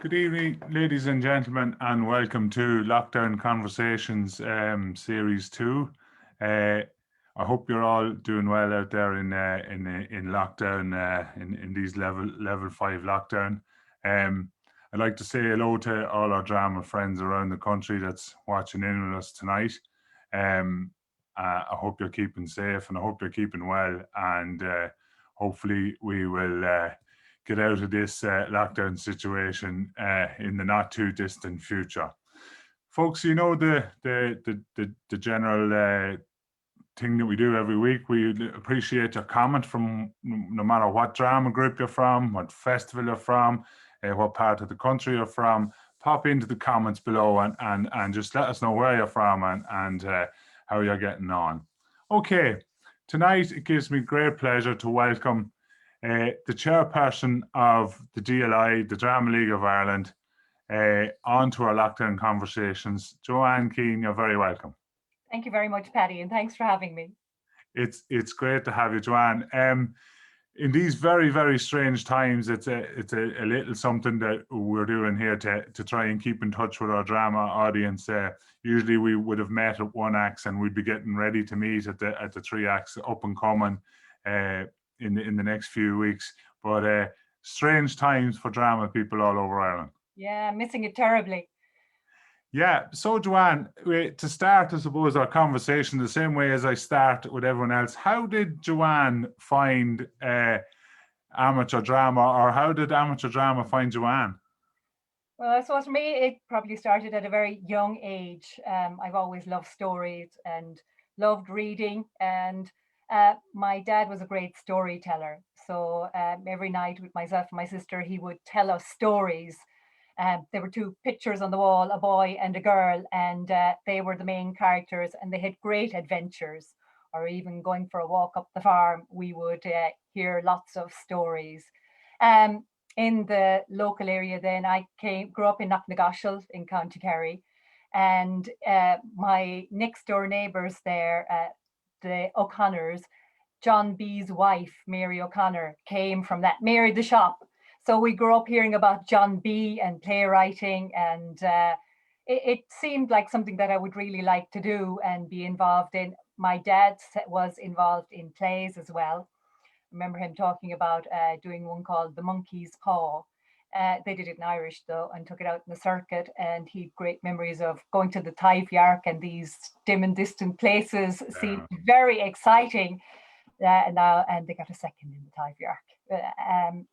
Good evening, ladies and gentlemen, and welcome to Lockdown Conversations Series 2. I hope you're all doing well out there in lockdown, in these level 5 lockdown. I'd like to say hello to all our drama friends around the country that's watching in with us tonight. I hope you're keeping safe and I hope you're keeping well, and hopefully we will get out of this lockdown situation in the not too distant future. Folks, you know the general thing that we do every week. We appreciate your comment from no matter what drama group you're from, what festival you're from, what part of the country you're from. Pop into the comments below and just let us know where you're from and how you're getting on. Okay, tonight it gives me great pleasure to welcome the chairperson of the DLI, the Drama League of Ireland, onto our lockdown conversations. Joanne, Keane, you're very welcome. Thank you very much, Paddy, and thanks for having me. It's great to have you, Joanne. In these very, very strange times, it's a little something that we're doing here to try and keep in touch with our drama audience. Usually we would have met at one act and we'd be getting ready to meet at the three acts up and coming in the next few weeks. But strange times for drama people all over Ireland. Yeah, missing it terribly. Yeah, so Joanne, to start, I suppose, our conversation the same way as I start with everyone else, how did Joanne find amateur drama, or how did amateur drama find Joanne? Well, so for me, it probably started at a very young age. I've always loved stories and loved reading, and my dad was a great storyteller. So every night with myself and my sister, he would tell us stories. There were two pictures on the wall, a boy and a girl, and they were the main characters, and they had great adventures. Or even going for a walk up the farm, we would hear lots of stories. Um, in the local area, then I grew up in Knocknagoshel in County Kerry, and my next door neighbours there, the O'Connors, John B's wife, Mary O'Connor, came from that, Mary the shop. So we grew up hearing about John B and playwriting, and it seemed like something that I would really like to do and be involved in. My dad was involved in plays as well. I remember him talking about doing one called The Monkey's Paw. They did it in Irish though and took it out in the circuit, and he had great memories of going to the Tyve and these dim and distant places. Seemed very exciting. And they got a second in the Tyve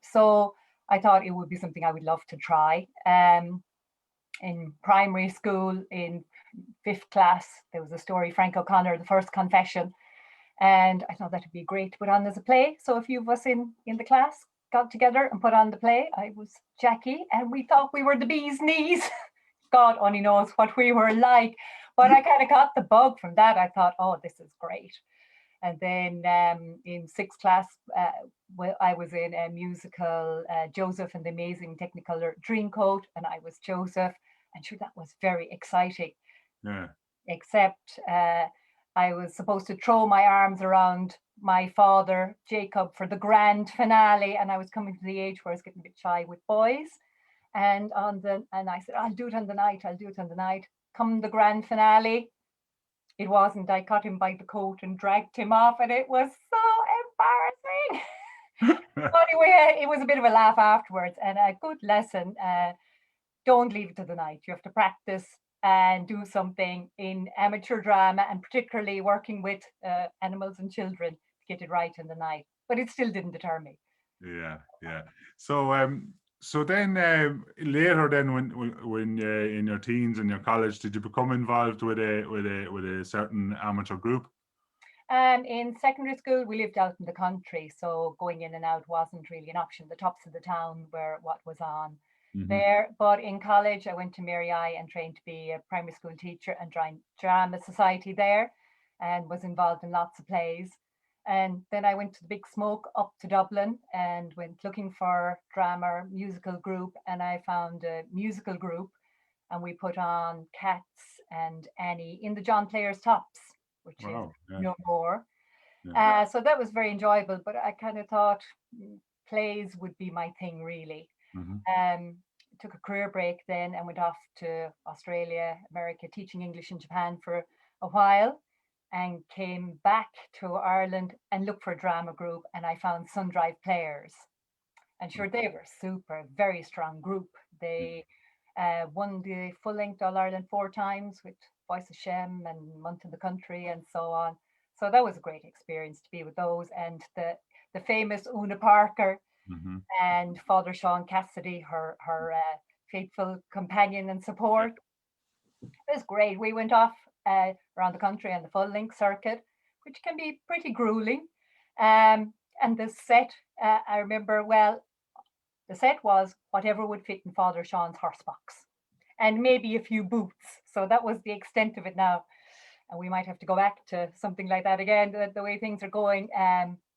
so I thought it would be something I would love to try. In primary school, in 5th class, there was a story, Frank O'Connor, The First Confession. And I thought that would be great to put on as a play. So a few of us in the class got together and put on the play. I was Jackie, and we thought we were the bee's knees. God only knows what we were like. But I kind of got the bug from that. I thought, oh, this is great. And then in 6th class, I was in a musical, Joseph and the Amazing Technicolor Dreamcoat, and I was Joseph. And sure, that was very exciting. Yeah. Except I was supposed to throw my arms around my father, Jacob, for the grand finale, and I was coming to the age where I was getting a bit shy with boys. And I said, I'll do it on the night. I'll do it on the night. Come the grand finale, it wasn't. I caught him by the coat and dragged him off, and it was so embarrassing. But anyway, it was a bit of a laugh afterwards, and a good lesson. Don't leave it to the night. You have to practice and do something in amateur drama, and particularly working with animals and children, to get it right in the night. But it still didn't deter me. Yeah. So then later, then when in your teens and your college, did you become involved with a certain amateur group? In secondary school, we lived out in the country, so going in and out wasn't really an option. The tops of the town were what was on there. But in college, I went to Mary I and trained to be a primary school teacher and joined drama society there, and was involved in lots of plays. And then I went to the Big Smoke up to Dublin and went looking for drama musical group, and I found a musical group, and we put on Cats and Annie in the John Player's Tops, which is no more. So that was very enjoyable, but I kind of thought plays would be my thing really. took a career break then and went off to Australia, America, teaching English in Japan for a while, and came back to Ireland and looked for a drama group, and I found Sundrive Players. And sure, they were super, very strong group. They won the full length All Ireland 4 times with Voice of Shem and Month in the Country and so on. So that was a great experience to be with those, and the famous Una Parker Mm-hmm. and Father Sean Cassidy, her faithful companion and Yeah. support. It was great. We went off around the country on the full length circuit, which can be pretty grueling. And the set, I remember well, the set was whatever would fit in Father Sean's horse box, and maybe a few boots. So that was the extent of it now. And we might have to go back to something like that again, the way things are going.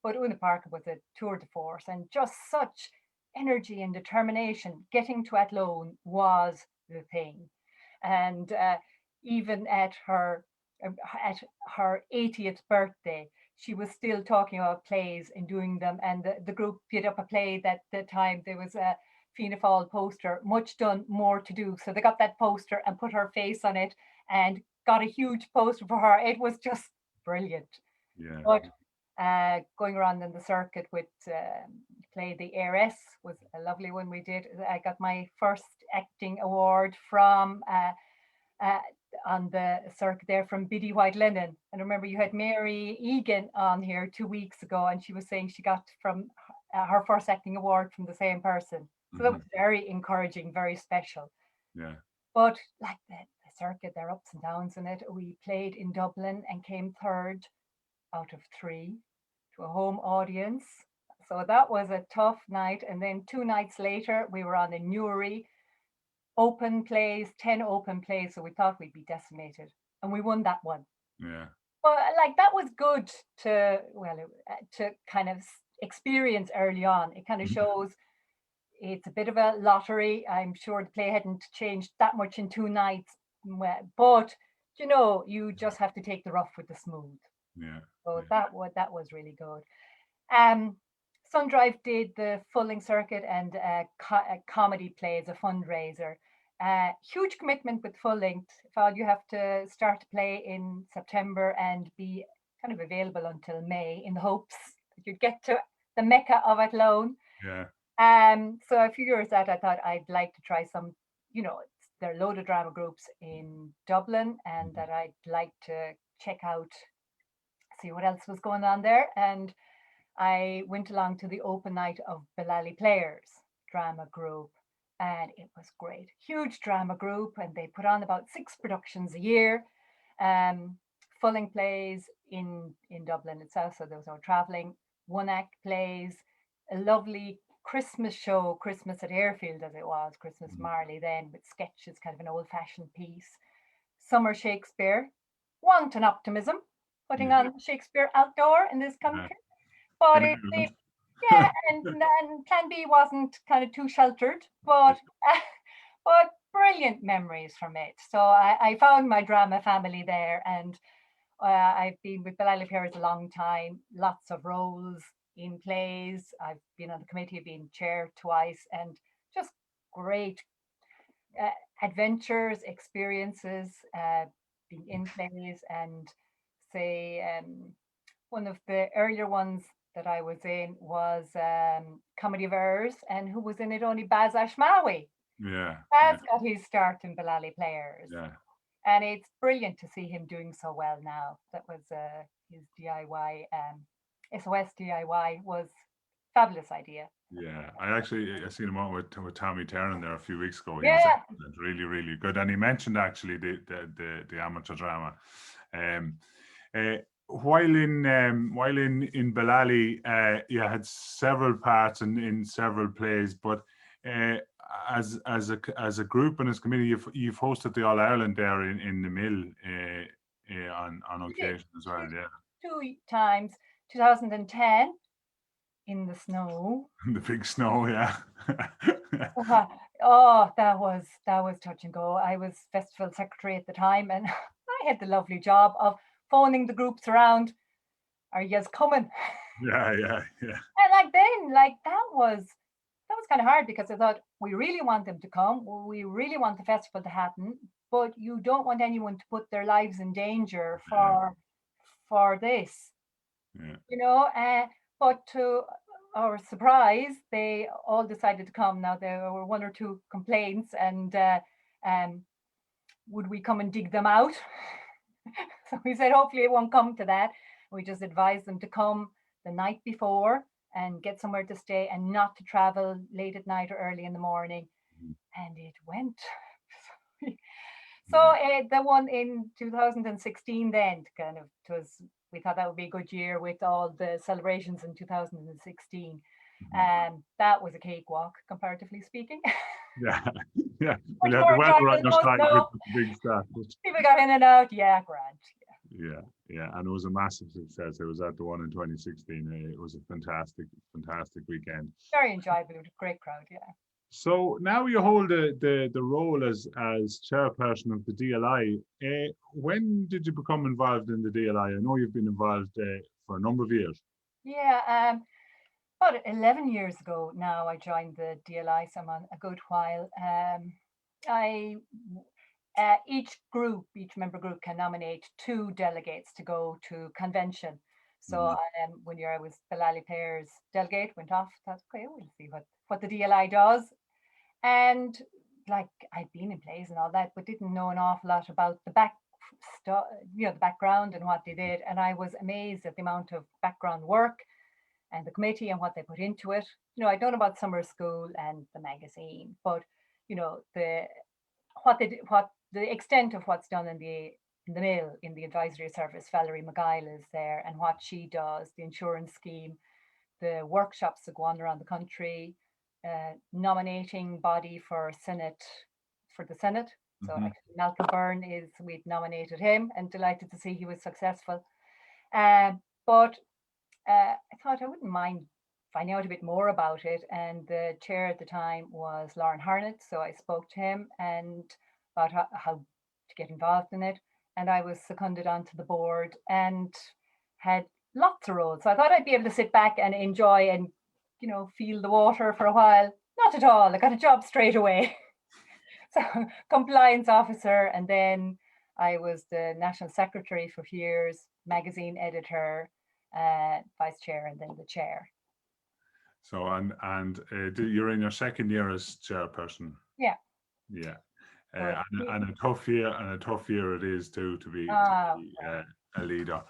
But Una Parker was a tour de force, and just such energy and determination. Getting to Athlone was the thing. And even at her 80th birthday, she was still talking about plays and doing them. And the group did up a play that the time there was a Fianna Fáil poster, much done, more to do. So they got that poster and put her face on it and got a huge poster for her. It was just brilliant. Yeah. But going around in the circuit with play the heiress was a lovely one we did. I got my first acting award from uh, on the circuit there from Biddy White Linen. And I remember you had Mary Egan on here 2 weeks ago, and she was saying she got from her first acting award from the same person. So that Mm-hmm. was very encouraging, very special. Yeah. But like the circuit, there are ups and downs in it. We played in Dublin and came third out of three to a home audience. So that was a tough night. And then 2 nights later, we were on a Newry open plays, 10 open plays. So we thought we'd be decimated. And we won that one. Yeah. But like that was good to, well, to kind of experience early on. It kind of Mhm. shows it's a bit of a lottery. I'm sure the play hadn't changed that much in 2 nights. But you just have to take the rough with the smooth. Yeah. So Yeah. that was really good. Um, Sundrive did the fulling circuit and a comedy play as a fundraiser. Huge commitment with full length. You have to start to play in September and be kind of available until May in the hopes that you'd get to the mecca of Athlone. Yeah. So a few years that I thought I'd like to try some, there are a load of drama groups in Dublin, and that I'd like to check out, see what else was going on there. And I went along to the open night of Bellally Players drama group, and it was great. Huge drama group, and they put on about 6 productions a year, um, fulling plays in Dublin itself. So those are traveling one act plays, a lovely Christmas show, Christmas at Airfield as it was, Christmas Mhm. Marley then with sketches, kind of an old fashioned piece. Summer Shakespeare, wanton optimism, putting Yeah. on Shakespeare outdoor in this Yeah. country. But In it, Ireland. it yeah, and Plan B wasn't kind of too sheltered, but but brilliant memories from it. So I found my drama family there, and I've been with Bellally Players a long time, lots of roles in plays. I've been on the committee, I've been chair twice, and just great uh, adventures, experiences, being in plays, and say one of the earlier ones that I was in was Comedy of Errors, and who was in it only Baz Ashmawi. Yeah. Yeah. Baz got his start in Bellally Players, Yeah. and it's brilliant to see him doing so well now. That was his DIY, SOS DIY was fabulous idea. Yeah, I seen him on with Tommy Terran there a few weeks ago. He was Yeah, excellent, really, really good. And he mentioned actually the amateur drama. Um, uh, while in Bellally, you had several parts in several plays, but uh, as a group and as a committee, you've hosted the All Ireland there in the Mill on we did occasion as well. Yeah, two times, 2010 in the snow. the big snow. Yeah, Oh, that was touch and go. I was festival secretary at the time, and I had the lovely job of phoning the groups around. Are you coming? yeah, yeah, yeah. And like then, like that that was kind of hard because I thought we really want them to come. We really want the festival to happen, but you don't want anyone to put their lives in danger Yeah, for this, yeah. you know. But to our surprise, they all decided to come. Now there were one or two complaints, and um, would we come and dig them out? So we said, hopefully it won't come to that. We just advised them to come the night before and get somewhere to stay and not to travel late at night or early in the morning. Mhm. And it went. So Yeah. the one in 2016 then kind of was, we thought that would be a good year with all the celebrations in 2016. Mhm. That was a cakewalk, comparatively speaking. Yeah, yeah. Well, Much you had the more weather on enjoyable your than most. side with No, the big stuff. people got in and out. Yeah, grand. Yeah, yeah, and it was a massive success. It was at the one in 2016. It was a fantastic, fantastic weekend. Very enjoyable with a great crowd. Yeah. So now you hold the role as chairperson of the DLI. When did you become involved in the DLI? I know you've been involved for a number of years. Yeah. About 11 years ago now, I joined the DLI, so I'm on a good while. I each group, each member group can nominate two delegates to go to convention. So Mhm. one year I was the Lally Players delegate, went off, thought, okay, we'll see what the DLI does. And like I'd been in plays and all that, but didn't know an awful lot about the stuff, the background and what they did. And I was amazed at the amount of background work and the committee and what they put into it. I'd known about summer school and the magazine, but the what the extent of what's done in the mill in the advisory service. Valerie McGuile is there, and what she does, the insurance scheme, the workshops that go on around the country, nominating body for the Senate. So Mhm. actually, Malcolm Byrne we'd nominated him, and delighted to see he was successful. But I thought I wouldn't mind finding out a bit more about it. And the chair at the time was Lauren Harnett. So I spoke to him and about how to get involved in it. And I was seconded onto the board and had lots of roles. So I thought I'd be able to sit back and enjoy and, feel the water for a while. Not at all. I got a job straight away. So compliance officer, and then I was the national secretary for a few years, magazine editor, vice chair, and then the chair. So you're in your second year as chairperson. Yeah. Yeah, So and a tough year it is too to be a leader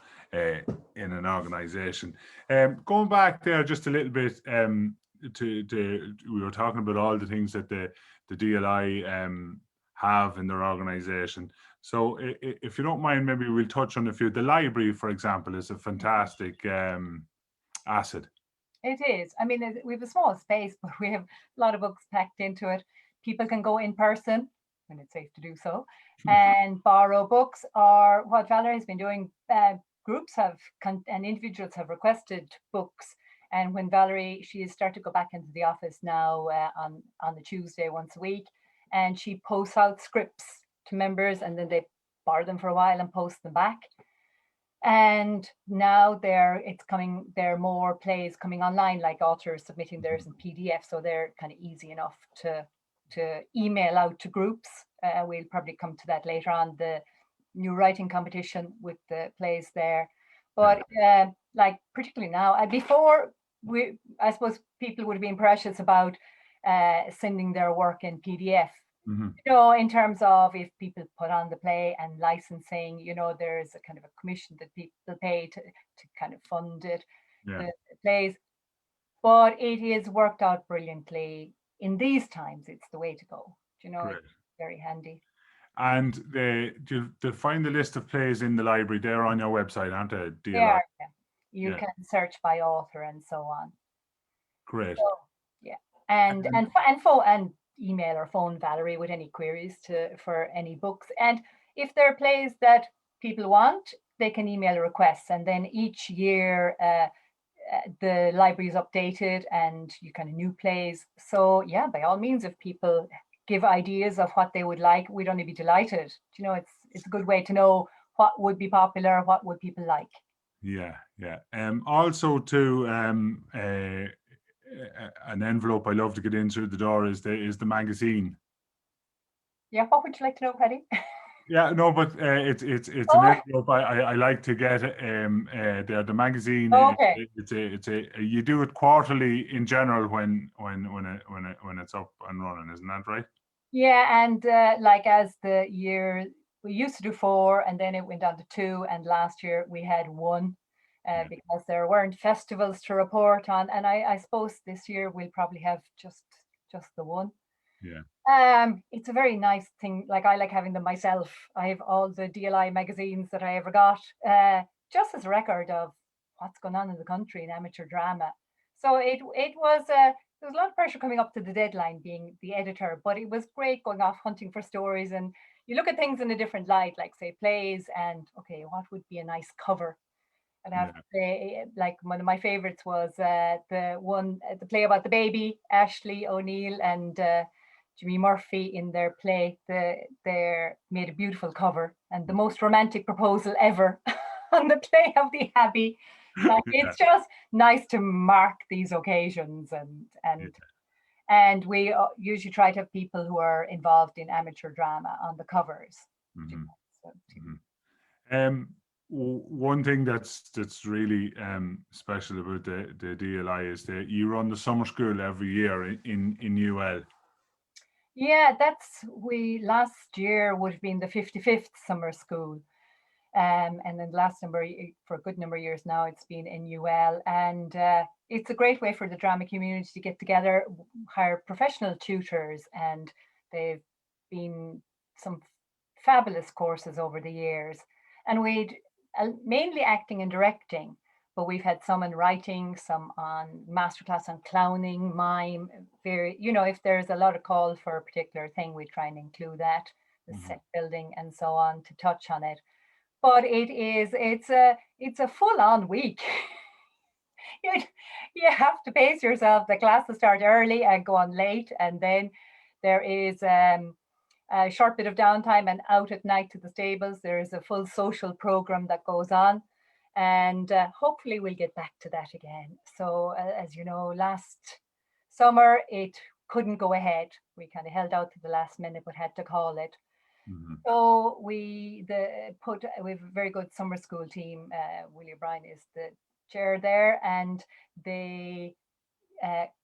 in an organisation. Going back there just a little bit, we were talking about all the things that the DLI have in their organisation. So if you don't mind, maybe we'll touch on a few. The library, for example, is a fantastic asset. it is. I mean, we have a small space, but we have a lot of books packed into it. People can go in person when it's safe to do so and borrow books, or what Valerie has been doing. Groups and individuals have requested books. And when she has started to go back into the office now on the Tuesday once a week, and she posts out scripts to members, and then they borrow them for a while and post them back. And now there are more plays coming online, like authors submitting theirs in PDF, so they're kind of easy enough to email out to groups. We'll probably come to that later on, the new writing competition with the plays there. But like particularly now, before I suppose people would have been precious about sending their work in PDF. Mhm. In terms of if people put on the play and licensing, there's a kind of a commission that people pay to kind of fund it, Yeah, the plays. But it is worked out brilliantly in these times. It's the way to go. It's great. very handy. And to find the list of plays in the library, they're on your website, aren't they? DLI. There, yeah. You Yeah, can search by author and so on. great. So yeah, and And and and email or phone Valerie with any queries for any books. And if there are plays that people want, they can email requests, and then each year the library is updated and you kind of new plays. So yeah, by all means, if people give ideas of what they would like, we'd only be delighted. It's a good way to know what would be popular, what would people like. yeah, yeah. Also to an envelope I love to get in through the door is the magazine. Yeah, what would you like to know, Paddy? Yeah, no, but it's an Oh, envelope I like to get. The magazine. okay. It's a you do it quarterly in general when it's up and running, isn't that right? Yeah, and like as the year, we used to do four, and then it went on to two, and last year we had one, Yeah, because there weren't festivals to report on, and I suppose this year we'll probably have just the one. yeah, It's a very nice thing. Like I like having them myself. I have all the DLI magazines that I ever got, just as a record of what's going on in the country in amateur drama. So it was there was a lot of pressure coming up to the deadline being the editor, but it was great going off hunting for stories, and you look at things in a different light, like say plays, and okay, what would be a nice cover? And I have to yeah, say, like one of my favorites was the play about the baby, Ashley O'Neill and Jimmy Murphy in their play. They made a beautiful cover and the most romantic proposal ever on the play of the Abbey. Like yeah, it's just nice to mark these occasions, yeah. and we usually try to have people who are involved in amateur drama on the covers. You Hmm. know, so Hmm. Um, One thing that's really special about the DLI is that you run the summer school every year in UL. yeah, that's we last year would have been the 55th summer school. And then the last for a good number of years now, it's been in UL. And it's a great way for the drama community to get together, hire professional tutors, and they've been some fabulous courses over the years. And we'd mainly acting and directing, but we've had some in writing, some on masterclass on clowning, mime, very, if there's a lot of call for a particular thing, we try and include that, the Mhm. set building and so on to touch on it. But it's a full on week. you, you have to pace yourself. The classes start early and go on late, and then there is a short bit of downtime and out at night to the stables. There is a full social program that goes on, and hopefully we'll get back to that again. So as you know, last summer it couldn't go ahead. We kind of held out to the last minute, but had to call it. Mhm. So we have a very good summer school team. Willie O'Brien is the chair there, and they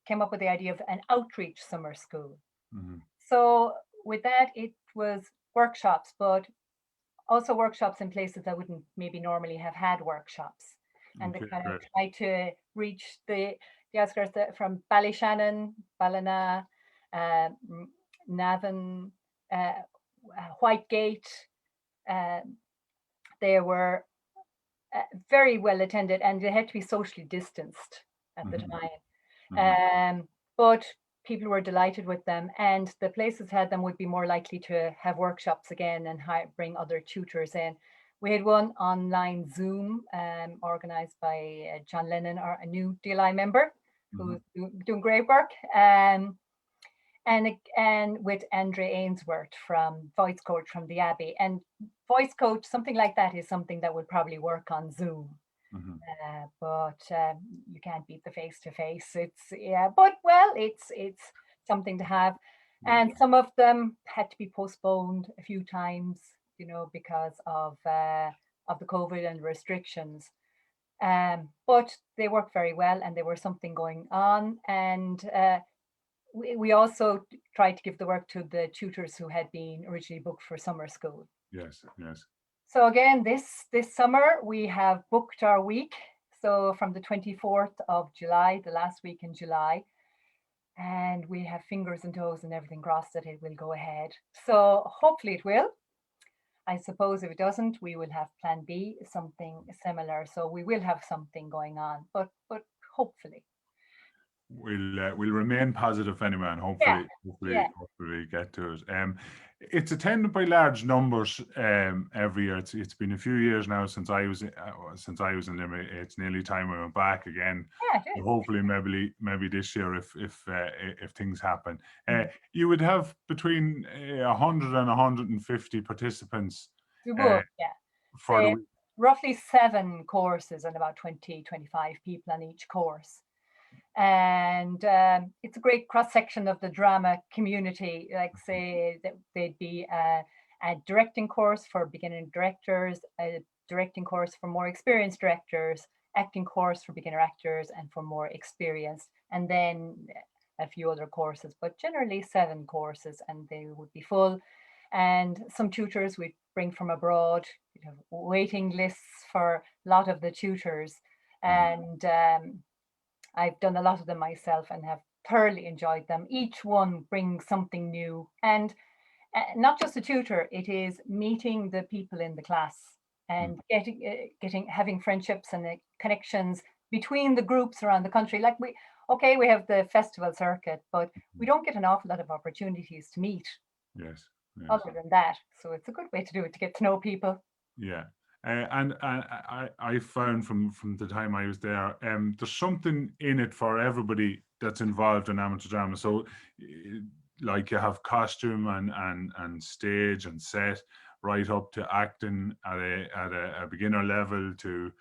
came up with the idea of an outreach summer school. Mhm. So with that, it was workshops, but also workshops in places that wouldn't maybe normally have had workshops, and they Okay, kind of great. try to reach the outskirts from Ballyshannon, Ballina, uh, Navan, uh, Whitegate. Uh, they were very well attended, and they had to be socially distanced at the Mhm. time. Mhm. But people were delighted with them, and the places had them would be more likely to have workshops again and bring other tutors in. We had one online Zoom organized by John Lennon, a new DLI member who's Mhm. doing great work. And with Andre Ainsworth from Voice Coach from the Abbey. And Voice Coach, something like that is something that would probably work on Zoom. Mhm. But you can't beat the face to face. It's yeah, but well, it's something to have. Yeah. And some of them had to be postponed a few times, because of the COVID and restrictions. But they worked very well, and there was something going on. And we also tried to give the work to the tutors who had been originally booked for summer school. Yes. Yes. So again, this summer we have booked our week. So from the 24th of July, the last week in July, and we have fingers and toes and everything crossed that it will go ahead. So hopefully it will. I suppose if it doesn't, we will have plan B, something similar. So we will have something going on, but hopefully. We'll remain positive anyway, and Yeah, yeah. hopefully get to it. It's attended by large numbers every year. It's been a few years now since I was in Limerick. It's nearly time we went back again. Yeah, it So is. hopefully, maybe this year, if things happen, Mm. you would have between 100 and 150 participants We uh, would, yeah. for the Say week. roughly 7 courses and about 20, 25 people on each course. And it's a great cross section of the drama community. Like say that they'd be a directing course for beginning directors, a directing course for more experienced directors, acting course for beginner actors and for more experienced, and then a few other courses, but generally 7 courses, and they would be full. And some tutors we bring from abroad. We have waiting lists for a lot of the tutors, and I've done a lot of them myself and have thoroughly enjoyed them. Each one brings something new, and not just a tutor, it is meeting the people in the class and getting having friendships and connections between the groups around the country. Like we have the festival circuit, but we don't get an awful lot of opportunities to meet Yes. Yes. other than that. So it's a good way to do it, to get to know people. Yeah. And I found from the time I was there, there's something in it for everybody that's involved in amateur drama. So, like you have costume and stage and set, right up to acting at a beginner level, to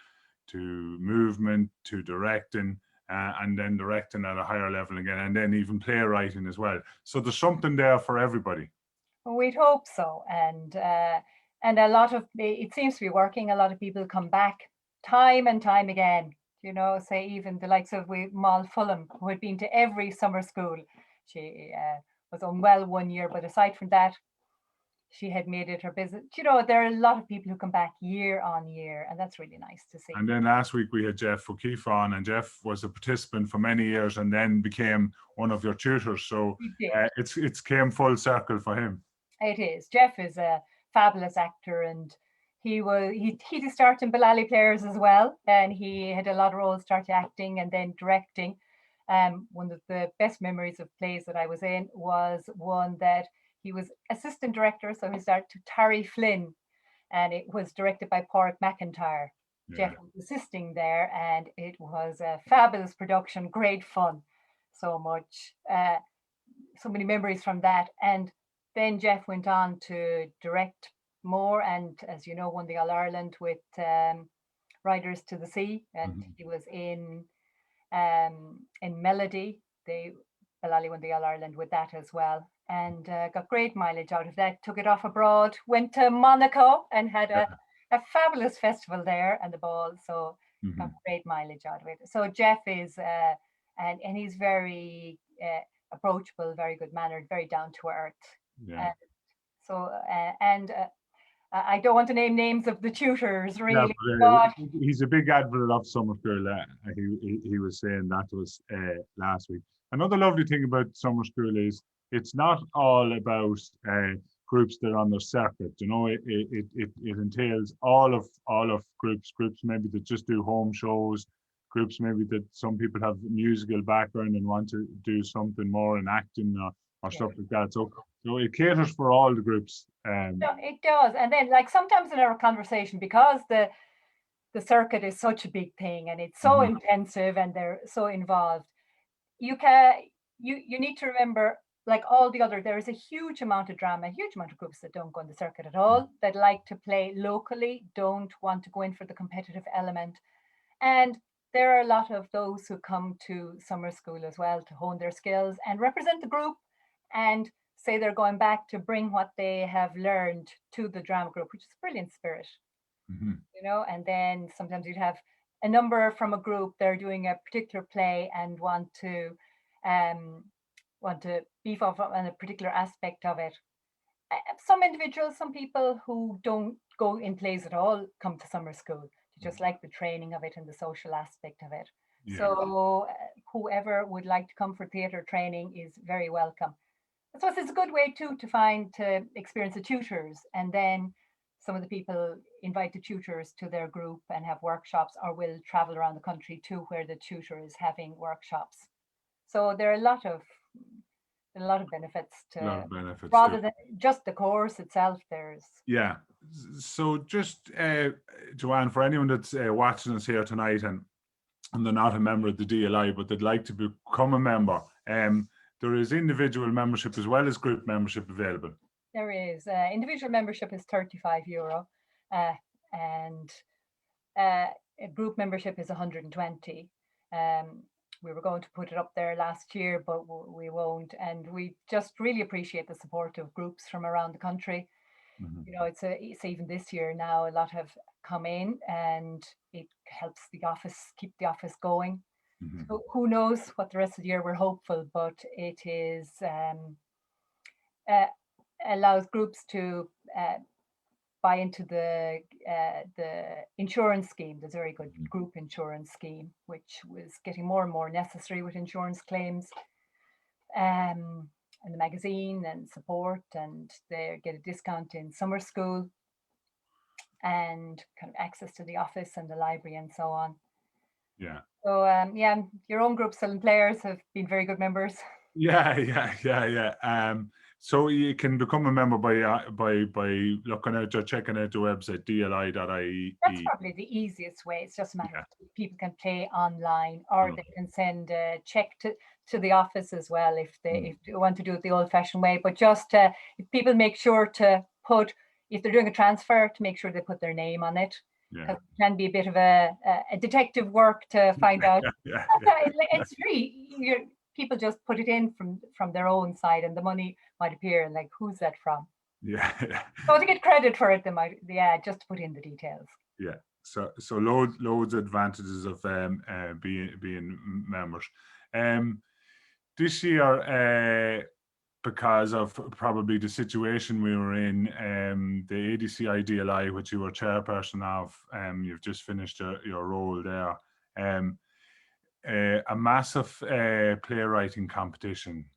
movement, to directing, and then directing at a higher level again, and then even playwriting as well. So there's something there for everybody. We'd hope so, and a lot of it seems to be working. A lot of people come back time and time again. You know, say even the likes of Moll Fulham, who had been to every summer school. She was unwell one year, but aside from that, she had made it her business. You know, there are a lot of people who come back year on year, and that's really nice to see. And then last week we had Jeff O'Keefe on, and Jeff was a participant for many years and then became one of your tutors. So We did. it's came full circle for him. It is. Jeff is a fabulous actor, and he did start in Ballali Players as well, and he had a lot of roles, started acting and then directing. One of the best memories of plays that I was in was one that he was assistant director, so he started to Terry Flynn, and it was directed by Pádraig McIntyre. Jeff Yeah. was assisting there, and it was a fabulous production, great fun, so much. So many memories from that. And then Jeff went on to direct more, and as you know, won the All Ireland with Riders to the Sea, and Mhm. he was in Melody. They Ballali won the All Ireland with that as well, and got great mileage out of that. Took it off abroad, went to Monaco, and had a fabulous festival there and the ball. So got Mhm. great mileage out of it. So Jeff is and he's very approachable, very good mannered, very down to earth. Yeah. Uh, and I don't want to name names of the tutors Yeah, really, but but he's a big advocate of summer school. He was saying that was last week. Another lovely thing about summer school is it's not all about groups that are on the circuit. You know, it entails all of groups maybe that just do home shows, groups maybe that some people have musical background and want to do something more in acting or yeah. stuff like that. So it caters for all the groups. No, it does. And then like sometimes in our conversation, because the circuit is such a big thing and it's so Mhm. intensive and they're so involved, you can you need to remember, like all the other, there is a huge amount of drama, a huge amount of groups that don't go on the circuit at all, that like to play locally, don't want to go in for the competitive element. And there are a lot of those who come to summer school as well to hone their skills and represent the group, and say they're going back to bring what they have learned to the drama group, which is a brilliant spirit, Mhm. you know. And then sometimes you'd have a number from a group, they're doing a particular play and um, want to beef up on a particular aspect of it. Some individuals, some people who don't go in plays at all come to summer school. They just like the training of it and the social aspect of it. Yeah. So whoever would like to come for theatre training is very welcome. I suppose it's a good way too to experience the tutors, and then some of the people invite the tutors to their group and have workshops, or will travel around the country too, where the tutor is having workshops. So there are a lot of benefits A lot to, of benefits too. rather than just the course itself. There's Yeah. So just Joanne, for anyone that's watching us here tonight and they're not a member of the DLI, but they'd like to become a member, there is individual membership as well as group membership available. there is individual membership is €35, uh, and a group membership is 120. Um, We were going to put it up there last year, but we won't. And we just really appreciate the support of groups from around the country. Mhm. It's even this year now, a lot have come in, and it helps the office keep the office going. Mhm. So who knows what the rest of the year, we're hopeful, but it is uh, allows groups to buy into the insurance scheme. There's a very good Mhm. group insurance scheme, which was getting more and more necessary with insurance claims, um, and the magazine and support, and they get a discount in summer school and kind of access to the office and the library and so on. Yeah. So yeah, your own group Still Players have been very good members. Yeah, yeah. So you can become a member by looking at or checking out the website That's dli.ie. probably the easiest way. It's just a matter Yeah. of people can pay online, or Mm, they can send a check to the office as well mm, if they want to do it the old-fashioned way. But just if people make sure to put, if they're doing a transfer, to make sure they put their name on it, yeah. because it can be a bit of a detective work to find out. Yeah. It's really people just put it in from their own side, and the money might appear and like, who's that from? Yeah. So to get credit for it, they might, yeah, just to put in the details. Yeah. So loads of advantages of being members. Um, this year, because of probably the situation we were in, the ADCI DLI, which you were chairperson of, you've just finished your role there. A massive playwriting competition,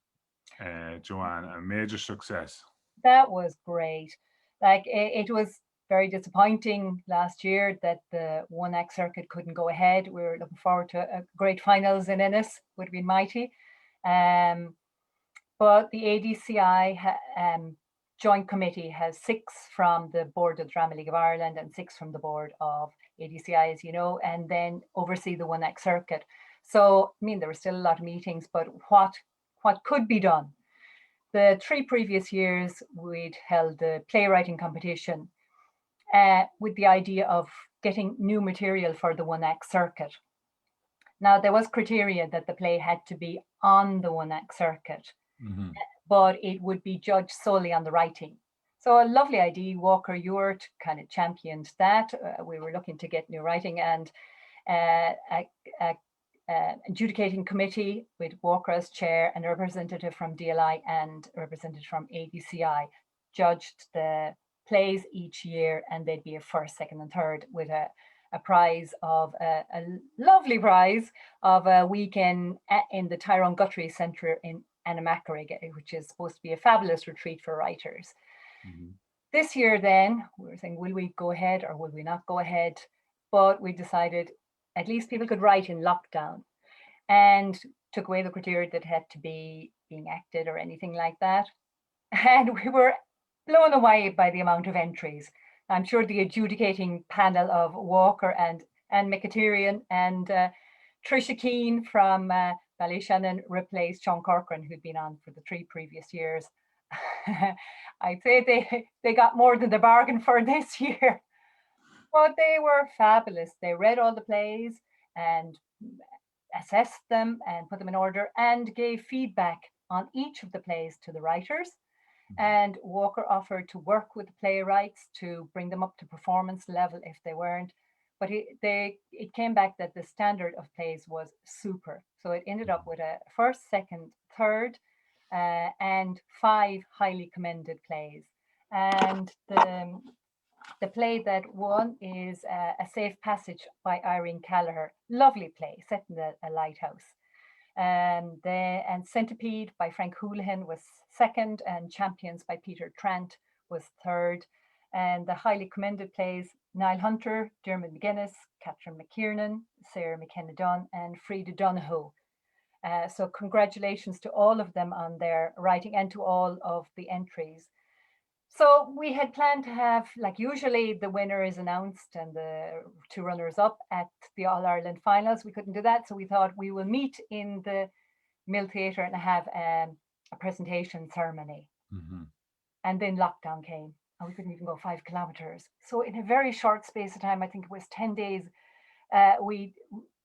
Joanne, a major success. That was great. Like it was very disappointing last year that the one act circuit couldn't go ahead. We were looking forward to a great finals in Ennis, would have been mighty. Um, but the ADCI joint committee has 6 from the board of the Drama League of Ireland and 6 from the board of ADCI, as you know, and then oversee the one act circuit. So I mean, there were still a lot of meetings, but what could be done? The 3 previous years, we'd held the playwriting competition with the idea of getting new material for the one act circuit. Now, there was criteria that the play had to be on the one act circuit, Mhm. but it would be judged solely on the writing. So a lovely idea. Walker Ewart kind of championed that. We were looking to get new writing, and a, a adjudicating committee with Walker as chair and a representative from DLI and a representative from ADCI judged the plays each year, and they'd be a first, second, and third with a prize of a lovely prize of a week in the Tyrone Guthrie Centre in Anamacarig, which is supposed to be a fabulous retreat for writers. Mhm. This year, then, we were saying, will we go ahead or will we not go ahead? But we decided at least people could write in lockdown, and took away the criteria that had to be being acted or anything like that. And we were blown away by the amount of entries. I'm sure the adjudicating panel of Walker and McAterian and Trisha Keane from Ballyshannon replaced Sean Corcoran, who'd been on for the 3 previous years. I'd say they got more than the bargain for this year. But they were fabulous. They read all the plays and assessed them and put them in order and gave feedback on each of the plays to the writers. Mhm. And Walker offered to work with the playwrights to bring them up to performance level if they weren't. But it came back that the standard of plays was super. So it ended up with a first, second, third, and 5 highly commended plays. And the play that won is A Safe Passage by Irene Callagher. Lovely play, set in a lighthouse. And Centipede by Frank Houlihan was second, and Champions by Peter Trant was third. And the highly commended plays Niall Hunter, Dermot McGuinness, Catherine McKiernan, Sarah McKenna Dunn, and Frida Donoghue. So congratulations to all of them on their writing and to all of the entries. So we had planned to have, like usually, the winner is announced and the 2 runners up at the All Ireland finals. We couldn't do that, so we thought we will meet in the Mill Theatre and have a presentation ceremony. Mhm. And then lockdown came, and we couldn't even go 5 kilometers. So in a very short space of time, I think it was 10 days, we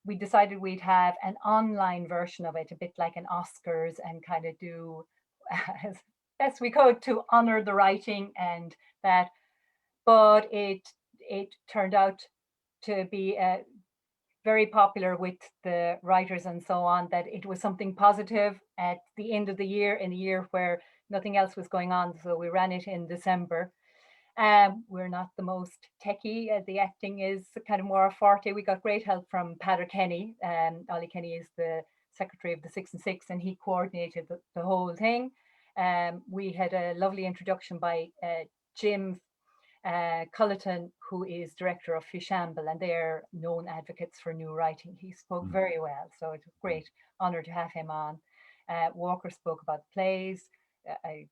we decided we'd have an online version of it, a bit like an Oscars, and kind of do as best we could to honor the writing and that. But it turned out to be very popular with the writers and so on, that it was something positive at the end of the year, in a year where nothing else was going on. So we ran it in December. We're not the most techie. The acting is kind of more a forte. We got great help from Pater Kenny. Ollie Kenny is the secretary of the Six and Six, and he coordinated the whole thing. We had a lovely introduction by Jim Culleton, who is director of Fishamble, and they're known advocates for new writing. He spoke very well, so it's a great honour to have him on. Walker spoke about plays. I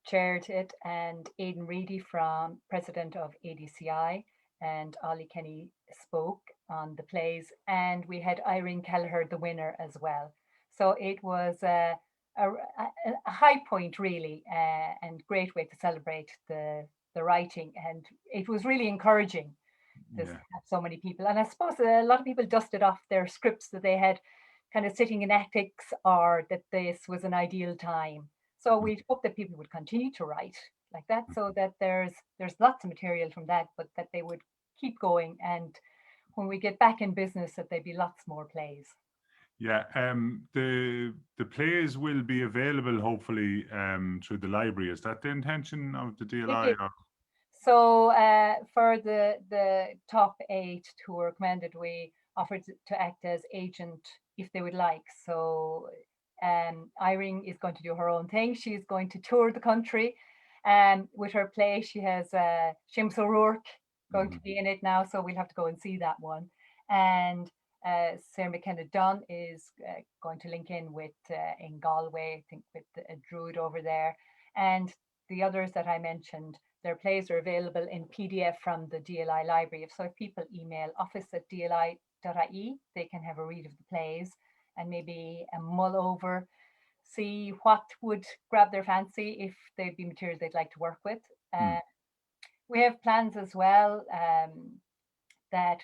chaired it, and Aidan Reedy, from president of ADCI, and Ollie Kenny spoke on the plays, and we had Irene Kelleher, the winner, as well. So it was a high point, really, and great way to celebrate the writing. And it was really encouraging to have so many people. And I suppose a lot of people dusted off their scripts that they had kind of sitting in attics, or that this was an ideal time. So we hope that people would continue to write like that, so that there's lots of material from that, but that they would keep going. And when we get back in business, that there'd be lots more plays. Yeah, the plays will be available hopefully through the library. Is that the intention of the DLI? So for the top 8 who were recommended, we offered to act as agent if they would like. So Irene is going to do her own thing. She's going to tour the country with her play. She has Shims O'Rourke going to be in it now, so we'll have to go and see that one. And Sarah McKenna Dunn is going to link in with in Galway, I think, with a Druid over there. And the others that I mentioned, their plays are available in PDF from the DLI library. So if people email office@dli.ie, they can have a read of the plays and maybe a mull over, see what would grab their fancy, if they'd be material they'd like to work with. We have plans as well that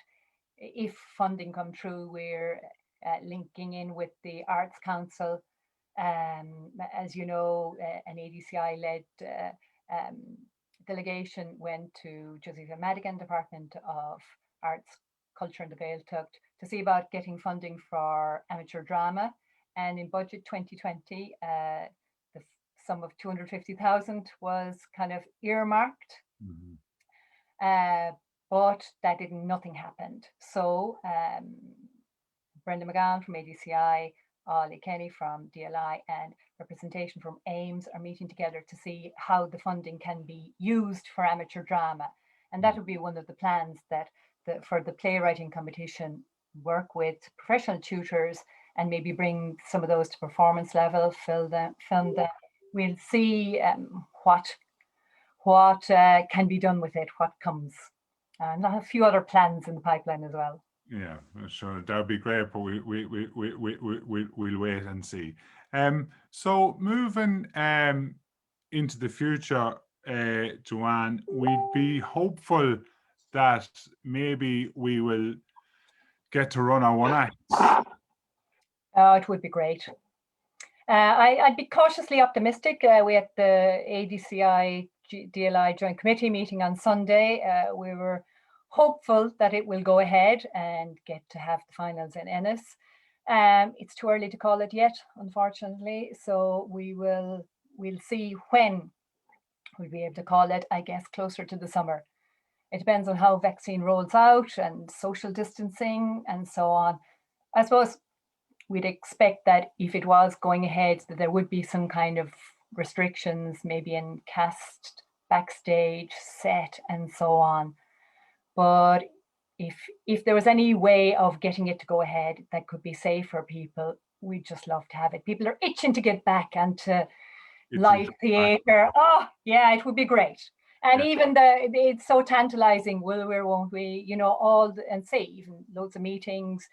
if funding come through, we're linking in with the Arts Council. As you know, an ADCI-led delegation went to Josepha Madigan, Department of Arts, Culture and the Gaeltacht, to see about getting funding for amateur drama. And in budget 2020, the sum of 250,000 was kind of earmarked. But that nothing happened. So Brenda McGowan from ADCI, Ollie Kenny from DLI, and representation from Ames are meeting together to see how the funding can be used for amateur drama. And that would be one of the plans, that for the playwriting competition, work with professional tutors and maybe bring some of those to performance level, film them. We'll see what can be done with it, what comes. And a few other plans in the pipeline as well. Yeah, sure, that would be great, but we'll wait and see. So moving into the future, Joanne, we'd be hopeful that maybe we will get to run our one act. It would be great. I'd be cautiously optimistic. We had the ADCI DLI Joint Committee meeting on Sunday. We were hopeful that it will go ahead and get to have the finals in Ennis. It's too early to call it yet, unfortunately. So we'll see when we'll be able to call it, I guess, closer to the summer. It depends on how vaccine rolls out and social distancing and so on. I suppose we'd expect that if it was going ahead, that there would be some kind of restrictions, maybe in cast, backstage, set, and so on. But if there was any way of getting it to go ahead that could be safe for people, we'd just love to have it. People are itching to get back and to live theatre. Oh, yeah, it would be great. And even it's so tantalizing, will we or won't we, and say even loads of meetings,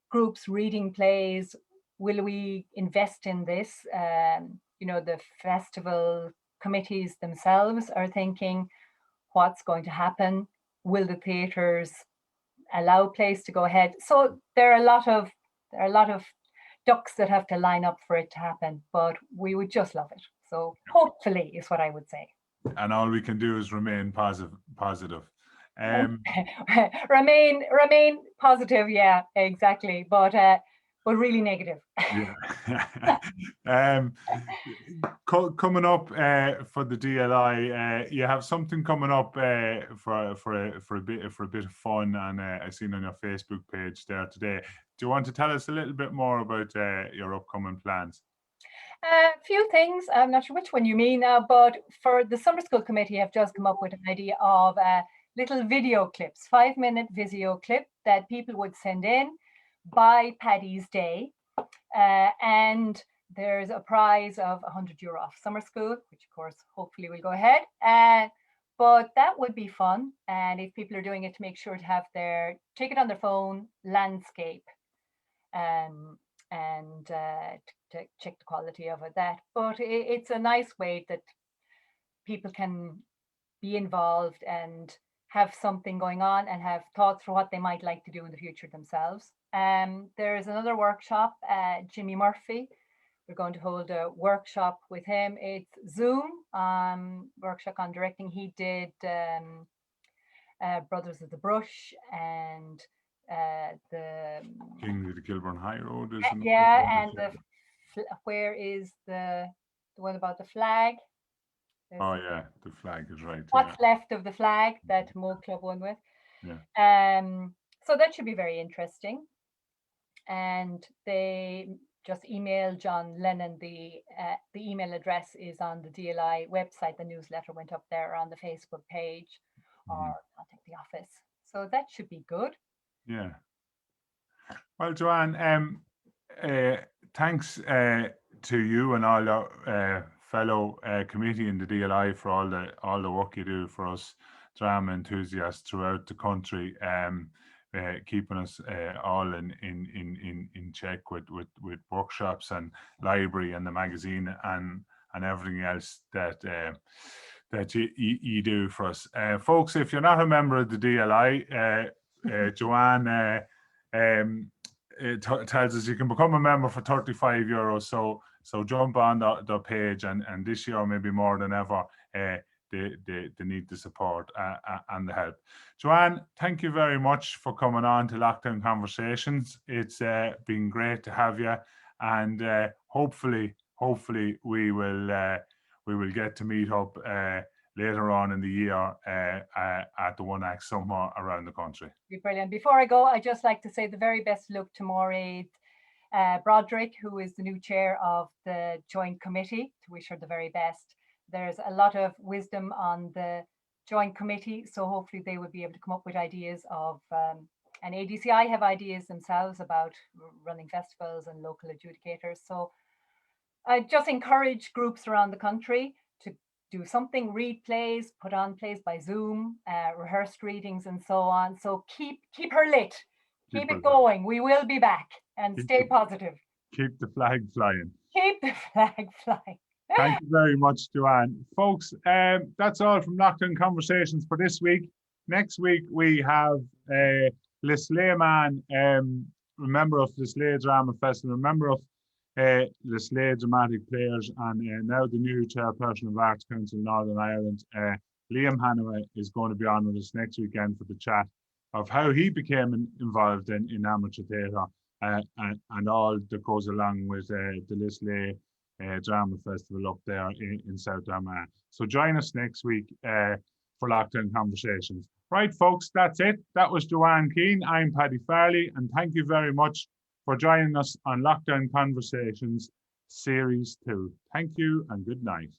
groups reading plays. Will we invest in this? The festival committees themselves are thinking, what's going to happen? Will the theatres allow place to go ahead. So there are a lot of ducks that have to line up for it to happen, but we would just love it. So hopefully is what I would say. And all we can do is remain positive. Remain positive, yeah, exactly. But really negative. Yeah. Coming up for the DLI, you have something coming up for a bit of fun, and I seen on your Facebook page there today. Do you want to tell us a little bit more about your upcoming plans? A few things. I'm not sure which one you mean, but for the summer school committee, I've just come up with an idea of little video clips, 5-minute video clip that people would send in by Paddy's Day. And there's a prize of €100 off summer school, which of course, hopefully will go ahead. But that would be fun. And if people are doing it, to make sure to have take it on their phone, landscape, and to check the quality of that. But it's a nice way that people can be involved and have something going on and have thoughts for what they might like to do in the future themselves. There is another workshop, Jimmy Murphy. We're going to hold a workshop with him. It's Zoom workshop on directing. He did Brothers of the Brush and the King of the Kilburn High Road is yeah, and where is the one about the flag? Oh yeah, the flag is right. What's left of the flag that Mo Club won with? Yeah. So that should be very interesting. And they just email John Lennon. The email address is on the DLI website. The newsletter went up there on the Facebook page, or contact the office. So that should be good. Yeah. Well, Joanne, thanks to you and all the fellow committee in the DLI for all the work you do for us drama enthusiasts throughout the country, keeping us all in check with workshops and library and the magazine and everything else that you do for us, folks. If you're not a member of the DLI, Joanne it tells us you can become a member for €35. So jump on the page, and this year maybe more than ever, they need the support and the help. Joanne, thank you very much for coming on to Lockdown Conversations. It's been great to have you, and hopefully we will get to meet up later on in the year at the One Act somewhere around the country. Brilliant. Before I go, I'd just like to say the very best luck to Maureen Broderick, who is the new chair of the Joint Committee, to wish her the very best. There's a lot of wisdom on the Joint Committee, so hopefully they will be able to come up with ideas of, and ADCI have ideas themselves about running festivals and local adjudicators. So I just encourage groups around the country to do something, read plays, put on plays by Zoom, rehearsed readings and so on. So keep her lit, keep it going. We will be back, and stay positive. Keep the flag flying. Keep the flag flying. Thank you very much, Joanne. Folks, that's all from Lockdown Conversations for this week. Next week we have Lisleigh Man, a member of Lisleigh Drama Festival, a member of Lisleigh Dramatic Players, and now the new chairperson of Arts Council Northern Ireland, Liam Hannaway, is going to be on with us next weekend for the chat of how he became involved in amateur theatre and all that goes along with the Lisleigh Drama Festival up there in South Armagh. So join us next week for Lockdown Conversations. Right, folks, that's it. That was Joanne Keane. I'm Paddy Farley, and thank you very much for joining us on Lockdown Conversations Series 2. Thank you and good night.